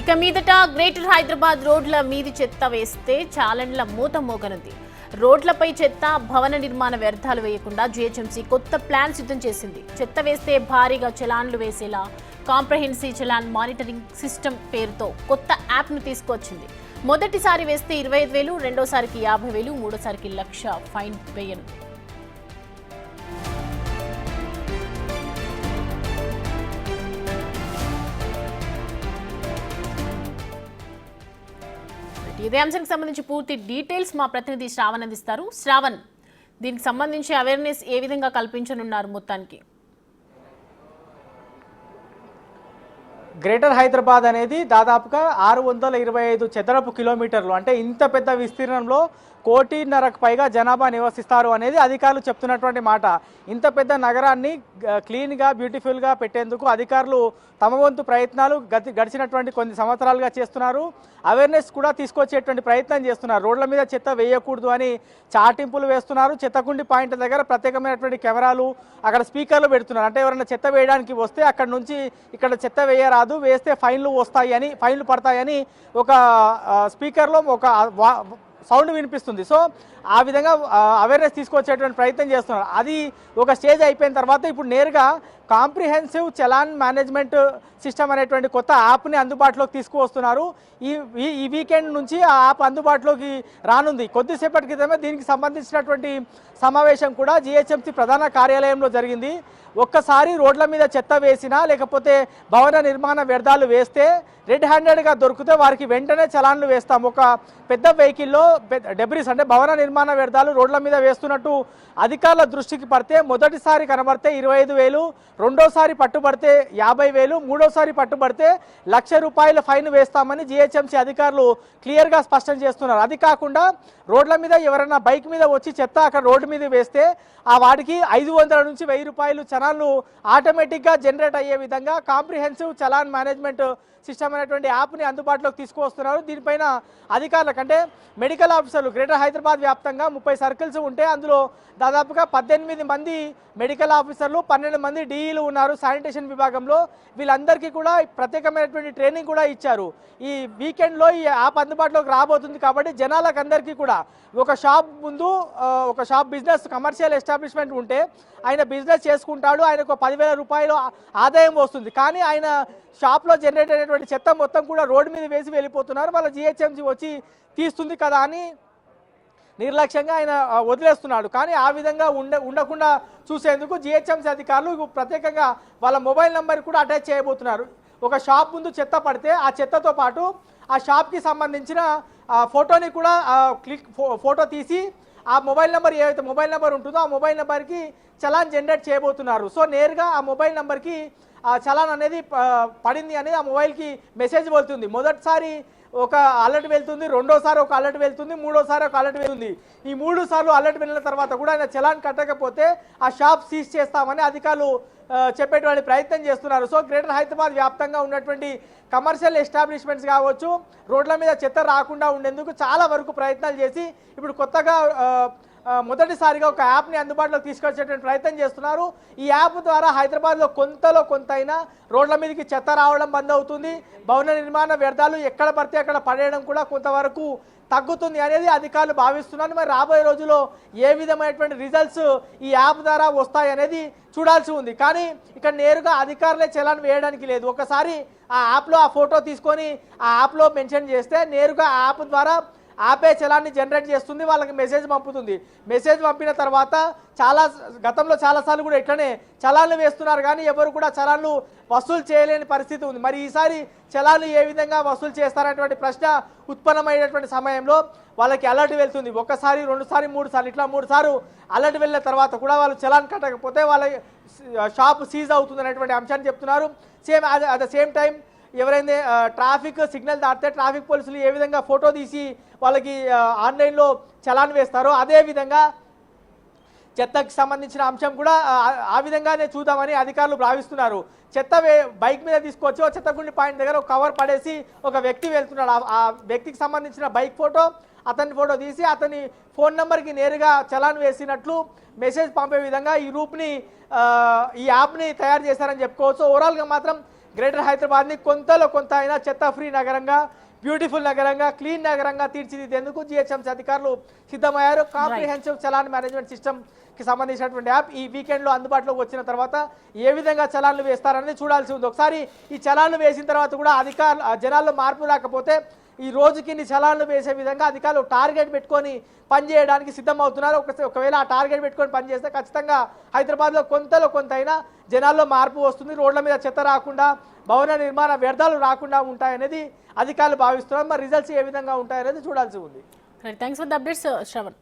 ఇక మీదట గ్రేటర్ హైదరాబాద్ రోడ్ల మీది చెత్త వేస్తే ఛాలెంజ్ల మూత మోగనుంది. రోడ్లపై చెత్త, భవన నిర్మాణ వ్యర్థాలు వేయకుండా జీహెచ్ఎంసీ కొత్త ప్లాన్ సిద్ధం చేసింది. చెత్త వేస్తే భారీగా చలాన్లు వేసేలా కాంప్రహెన్సివ్ చలాన్ మానిటరింగ్ సిస్టమ్ పేరుతో కొత్త యాప్ను తీసుకొచ్చింది. మొదటిసారి వేస్తే 25,000, రెండోసారికి 50,000, మూడోసారికి 1,00,000 ఫైన్ వేయనుంది. ఇదే అంశానికి సంబంధించి పూర్తి డీటెయిల్స్ మా ప్రతినిధి శ్రావణ్ అందిస్తారు. శ్రావణ్, దీనికి సంబంధించి అవేర్నెస్ ఏ విధంగా కల్పించనున్నారు? మొత్తానికి గ్రేటర్ హైదరాబాద్ అనేది దాదాపుగా 625 చదరపు కిలోమీటర్లు, అంటే ఇంత పెద్ద విస్తీర్ణంలో 1,50,00,000 పైగా జనాభా నివసిస్తారు అనేది అధికారులు చెప్తున్నటువంటి మాట. ఇంత పెద్ద నగరాన్ని క్లీన్గా, బ్యూటిఫుల్గా పెట్టేందుకు అధికారులు తమ వంతు ప్రయత్నాలు గడిచినటువంటి కొన్ని సంవత్సరాలుగా చేస్తున్నారు. అవేర్నెస్ కూడా తీసుకొచ్చేటువంటి ప్రయత్నం చేస్తున్నారు. రోడ్ల మీద చెత్త వేయకూడదు అని చాటింపులు వేస్తున్నారు. చెత్తకుండి పాయింట్ దగ్గర ప్రత్యేకమైనటువంటి కెమెరాలు, అక్కడ స్పీకర్లు పెడుతున్నారు. అంటే ఎవరైనా చెత్త వేయడానికి వస్తే అక్కడ నుంచి ఇక్కడ చెత్త వేయరాదు, వేస్తే ఫైన్లు పడతాయని ఒక స్పీకర్లో ఒక సౌండ్ వినిపిస్తుంది. సో ఆ విధంగా అవేర్నెస్ తీసుకొచ్చేటువంటి ప్రయత్నం చేస్తున్నారు. అది ఒక స్టేజ్ అయిపోయిన తర్వాత ఇప్పుడు నేరుగా కాంప్రిహెన్సివ్ చలాన్ మేనేజ్మెంట్ సిస్టమ్ అనేటువంటి కొత్త యాప్ని అందుబాటులోకి తీసుకువస్తున్నారు. ఈ వీకెండ్ నుంచి ఆ యాప్ అందుబాటులోకి రానుంది. కొద్దిసేపటి క్రితమే దీనికి సంబంధించినటువంటి సమావేశం కూడా జీహెచ్ఎంసీ ప్రధాన కార్యాలయంలో జరిగింది. ఒక్కసారి రోడ్ల మీద చెత్త వేసినా, లేకపోతే భవన నిర్మాణ వ్యర్థాలు వేస్తే రెడ్ హ్యాండెడ్గా దొరికితే వారికి వెంటనే చలాన్లు వేస్తాం. ఒక పెద్ద వెహికల్లో డెబ్రిస్ అంటే భవన నిర్మాణ వ్యర్థాలు రోడ్ల మీద వేస్తున్నట్టు అధికారుల దృష్టికి పడితే మొదటిసారి కనబడితే 25,000, రెండోసారి పట్టుబడితే 50,000, మూడోసారి పట్టుబడితే 1,00,000 రూపాయల ఫైన్ వేస్తామని జీహెచ్ఎంసీ అధికారులు క్లియర్గా స్పష్టం చేస్తున్నారు. అది కాకుండా రోడ్ల మీద ఎవరైనా బైక్ మీద వచ్చి చెత్త అక్కడ రోడ్డు మీద వేస్తే ఆ వాటికి 500 నుంచి 1,000 రూపాయలు చలాన్లు ఆటోమేటిక్గా జనరేట్ అయ్యే విధంగా కాంప్రిహెన్సివ్ చలాన్ మేనేజ్మెంట్ సిస్టమ్ అనేటువంటి యాప్ని అందుబాటులోకి తీసుకువస్తున్నారు. దీనిపైన అధికారులకు అంటే మెడికల్ ఆఫీసర్లు గ్రేటర్ హైదరాబాద్ వ్యాప్తంగా 30 సర్కిల్స్ ఉంటే అందులో దాదాపుగా 18 మంది మెడికల్ ఆఫీసర్లు, 12 మంది డిఈలు ఉన్నారు శానిటేషన్ విభాగంలో. వీళ్ళందరికీ కూడా ప్రత్యేకమైనటువంటి ట్రైనింగ్ కూడా ఇచ్చారు. ఈ వీకెండ్లో ఈ యాప్ అందుబాటులోకి రాబోతుంది కాబట్టి జనాలకు అందరికీ కూడా ఒక షాప్ ముందు ఒక షాప్ బిజినెస్ కమర్షియల్ ఎస్టాబ్లిష్మెంట్ ఉంటే ఆయన బిజినెస్ చేసుకుంటాడు, ఆయనకు 10,000 రూపాయలు ఆదాయం వస్తుంది. కానీ ఆయన షాప్లో జనరేట్ అయినటువంటి చెత్త మొత్తం కూడా రోడ్డు మీద వేసి వెళ్ళిపోతున్నారు. వాళ్ళ జీహెచ్ఎంసీ వచ్చి తీస్తుంది కదా అని నిర్లక్ష్యంగా ఆయన వదిలేస్తున్నాడు. కానీ ఆ విధంగా ఉండకుండా చూసేందుకు జీహెచ్ఎంసీ అధికారులు ప్రత్యేకంగా వాళ్ళ మొబైల్ నెంబర్ కూడా అటాచ్ చేయబోతున్నారు. ఒక షాప్ ముందు చెత్త పడితే ఆ చెత్తతో పాటు ఆ షాప్కి సంబంధించిన ఫోటోని కూడా ఫోటో తీసి ఆ మొబైల్ నెంబర్ ఏదైతే మొబైల్ నెంబర్ ఉంటుందో ఆ మొబైల్ నెంబర్కి చలాన్ జనరేట్ చేయబోతున్నారు. సో నేరుగా ఆ మొబైల్ నెంబర్కి ఆ చలాన్ అనేది పడింది అనేది ఆ మొబైల్కి మెసేజ్ వెళ్తుంది. మొదటిసారి ఒక అలర్ట్ వెళ్తుంది, రెండోసారి ఒక అలర్ట్ వెళ్తుంది, మూడోసారి ఒక అలర్ట్ వెళ్తుంది. ఈ 3 సార్లు అలర్ట్ వెళ్ళిన తర్వాత కూడా ఆయన చలాన్ కట్టకపోతే ఆ షాప్ సీజ్ చేస్తామని అధికారులు చెప్పేటువంటి ప్రయత్నం చేస్తున్నారు. సో గ్రేటర్ హైదరాబాద్ వ్యాప్తంగా ఉన్నటువంటి కమర్షియల్ ఎస్టాబ్లిష్మెంట్స్ కావచ్చు, రోడ్ల మీద చెత్త రాకుండా ఉండేందుకు చాలా వరకు ప్రయత్నాలు చేసి ఇప్పుడు కొత్తగా మొదటిసారిగా ఒక యాప్ని అందుబాటులోకి తీసుకొచ్చేటువంటి ప్రయత్నం చేస్తున్నారు. ఈ యాప్ ద్వారా హైదరాబాద్లో కొంత అయినా రోడ్ల మీదకి చెత్త రావడం బంద్ అవుతుంది. భవన నిర్మాణ వ్యర్థాలు ఎక్కడ పడితే అక్కడ పడేయడం కూడా కొంతవరకు తగ్గుతుంది అనేది అధికారులు భావిస్తున్నారు. మరి రాబోయే రోజుల్లో ఏ విధమైనటువంటి రిజల్ట్స్ ఈ యాప్ ద్వారా వస్తాయి అనేది చూడాల్సి ఉంది. కానీ ఇక్కడ నేరుగా అధికారులే చలాన్ వేయడానికి లేదు. ఒకసారి ఆ యాప్లో ఆ ఫోటో తీసుకొని ఆ యాప్లో మెన్షన్ చేస్తే నేరుగా ఆ యాప్ ద్వారా యాపే చలాన్ని జనరేట్ చేస్తుంది, వాళ్ళకి మెసేజ్ పంపుతుంది. మెసేజ్ పంపిన తర్వాత గతంలో చాలాసార్లు కూడా ఇట్లనే చలాన్లు వేస్తున్నారు కానీ ఎవరు కూడా చలాన్లు వసూలు చేయలేని పరిస్థితి ఉంది. మరి ఈసారి చలాన్లు ఏ విధంగా వసూలు చేస్తారనేటువంటి ప్రశ్న ఉత్పన్నమైనటువంటి సమయంలో వాళ్ళకి అలర్ట్ వెళ్తుంది. ఒకసారి, 2 సార్లు, 3 సార్లు, ఇట్లా 3 సార్లు అలర్ట్ వెళ్ళిన తర్వాత కూడా వాళ్ళు చలాన్ కట్టకపోతే వాళ్ళ షాప్ సీజ్ అవుతుంది అనేటువంటి అంశాన్ని చెప్తున్నారు. అట్ ద సేమ్ టైం ఎవరైతే ట్రాఫిక్ సిగ్నల్ దాటితే ట్రాఫిక్ పోలీసులు ఏ విధంగా ఫోటో తీసి వాళ్ళకి ఆన్లైన్లో చలాన్ వేస్తారో అదేవిధంగా చెత్తకి సంబంధించిన అంశం కూడా ఆ విధంగానే చూద్దామని అధికారులు భావిస్తున్నారు. చెత్త బైక్ మీద తీసుకొచ్చి చెత్తగుండి పాయింట్ దగ్గర ఒక కవర్ పడేసి ఒక వ్యక్తి వెళ్తున్నాడు. ఆ వ్యక్తికి సంబంధించిన బైక్ ఫోటో, అతని ఫోటో తీసి అతని ఫోన్ నెంబర్కి నేరుగా చలాన్ వేసినట్లు మెసేజ్ పంపే విధంగా ఈ యాప్ని తయారు చేశారని చెప్పుకోవచ్చు. ఓవరాల్గా మాత్రం గ్రేటర్ హైదరాబాద్ని కొంతలో కొంత అయినా చెత్త ఫ్రీ నగరంగా, బ్యూటిఫుల్ నగరంగా, క్లీన్ నగరంగా తీర్చిదిద్దేందుకు జిహెచ్ఎంసీ అధికారులు సిద్ధమయ్యారు. కాంప్రిహెన్సివ్ చలాన్ మేనేజ్మెంట్ సిస్టమ్ కి సంబంధించినటువంటి యాప్ ఈ వీకెండ్లో అందుబాటులోకి వచ్చిన తర్వాత ఏ విధంగా చలాన్లు వేస్తారనేది చూడాల్సి ఉంది. ఒకసారి ఈ చలాన్లు వేసిన తర్వాత కూడా జనాల్లో మార్పు రాకపోతే ఈ రోజుకి ఇన్ని చలాన్లు వేసే విధంగా అధికారులు టార్గెట్ పెట్టుకొని పనిచేయడానికి సిద్ధమవుతున్నారు. ఒకవేళ ఆ టార్గెట్ పెట్టుకొని పనిచేస్తే ఖచ్చితంగా హైదరాబాద్లో కొంతలో కొంత అయినా జనాల్లో మార్పు వస్తుంది. రోడ్ల మీద చెత్త రాకుండా, భవన నిర్మాణ వ్యర్థాలు రాకుండా ఉంటాయనేది అధికారులు భావిస్తున్నారు. మరి రిజల్ట్స్ ఏ విధంగా ఉంటాయనేది చూడాల్సి ఉంది. Thanks for the updates Shravan.